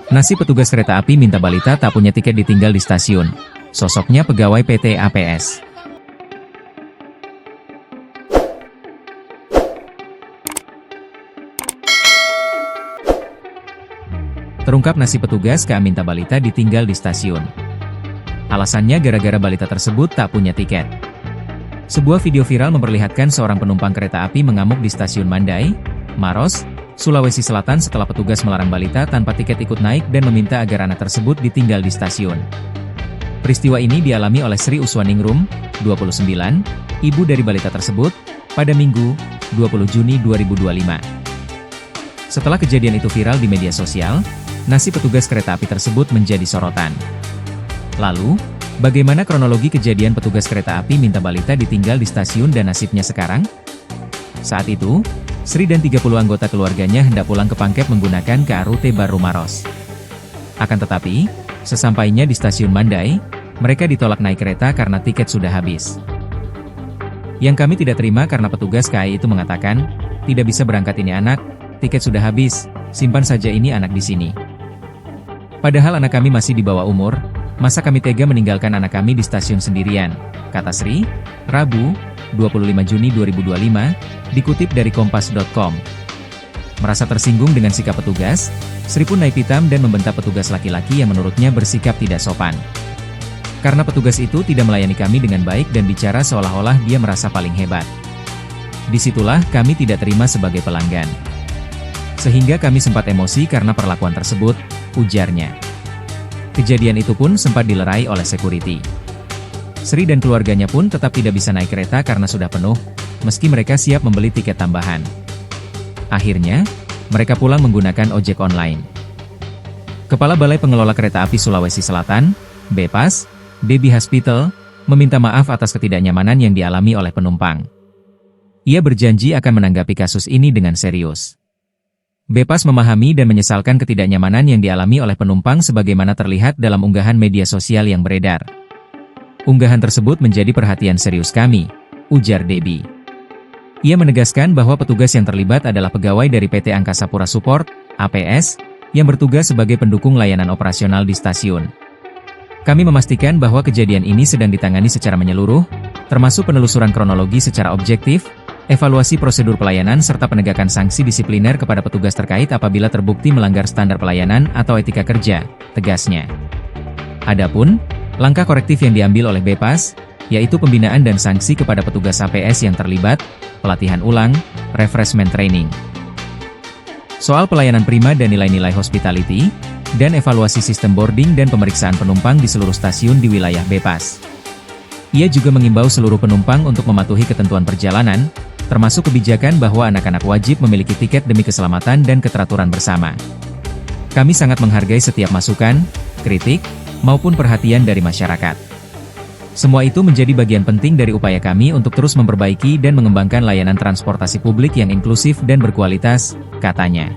Nasib petugas kereta api minta balita tak punya tiket ditinggal di stasiun. Sosoknya pegawai PT APS. Terungkap nasib petugas KA minta balita ditinggal di stasiun. Alasannya gara-gara balita tersebut tak punya tiket. Sebuah video viral memperlihatkan seorang penumpang kereta api mengamuk di stasiun Mandai, Maros, Sulawesi Selatan setelah petugas melarang balita tanpa tiket ikut naik dan meminta agar anak tersebut ditinggal di stasiun. Peristiwa ini dialami oleh Sri Uswaningrum, 29, ibu dari balita tersebut, pada Minggu, 20 Juni 2025. Setelah kejadian itu viral di media sosial, nasib petugas kereta api tersebut menjadi sorotan. Lalu, bagaimana kronologi kejadian petugas kereta api minta balita ditinggal di stasiun dan nasibnya sekarang? Saat itu, Sri dan 30 anggota keluarganya hendak pulang ke Pangkep menggunakan KA rute Baru Maros. Akan tetapi, sesampainya di stasiun Mandai, mereka ditolak naik kereta karena tiket sudah habis. Yang kami tidak terima karena petugas KAI itu mengatakan, tidak bisa berangkat ini anak, tiket sudah habis, simpan saja ini anak di sini. Padahal anak kami masih di bawah umur, masa kami tega meninggalkan anak kami di stasiun sendirian, kata Sri, Rabu, 25 Juni 2025, dikutip dari kompas.com. Merasa tersinggung dengan sikap petugas, Sri pun naik pitam dan membentak petugas laki-laki yang menurutnya bersikap tidak sopan. Karena petugas itu tidak melayani kami dengan baik dan bicara seolah-olah dia merasa paling hebat. Disitulah kami tidak terima sebagai pelanggan. Sehingga kami sempat emosi karena perlakuan tersebut, ujarnya. Kejadian itu pun sempat dilerai oleh security. Sri dan keluarganya pun tetap tidak bisa naik kereta karena sudah penuh, meski mereka siap membeli tiket tambahan. Akhirnya, mereka pulang menggunakan ojek online. Kepala Balai Pengelola Kereta Api Sulawesi Selatan, Bepas, Debbie Hospital, meminta maaf atas ketidaknyamanan yang dialami oleh penumpang. Ia berjanji akan menanggapi kasus ini dengan serius. Bepas memahami dan menyesalkan ketidaknyamanan yang dialami oleh penumpang sebagaimana terlihat dalam unggahan media sosial yang beredar. Unggahan tersebut menjadi perhatian serius kami, ujar Debbie. Ia menegaskan bahwa petugas yang terlibat adalah pegawai dari PT Angkasa Pura Support, APS, yang bertugas sebagai pendukung layanan operasional di stasiun. Kami memastikan bahwa kejadian ini sedang ditangani secara menyeluruh, termasuk penelusuran kronologi secara objektif, evaluasi prosedur pelayanan serta penegakan sanksi disipliner kepada petugas terkait apabila terbukti melanggar standar pelayanan atau etika kerja, tegasnya. Adapun, langkah korektif yang diambil oleh Bepas, yaitu pembinaan dan sanksi kepada petugas APS yang terlibat, pelatihan ulang, refreshment training. Soal pelayanan prima dan nilai-nilai hospitality, dan evaluasi sistem boarding dan pemeriksaan penumpang di seluruh stasiun di wilayah Bepas. Ia juga mengimbau seluruh penumpang untuk mematuhi ketentuan perjalanan, termasuk kebijakan bahwa anak-anak wajib memiliki tiket demi keselamatan dan keteraturan bersama. Kami sangat menghargai setiap masukan, kritik, maupun perhatian dari masyarakat. Semua itu menjadi bagian penting dari upaya kami untuk terus memperbaiki dan mengembangkan layanan transportasi publik yang inklusif dan berkualitas, katanya.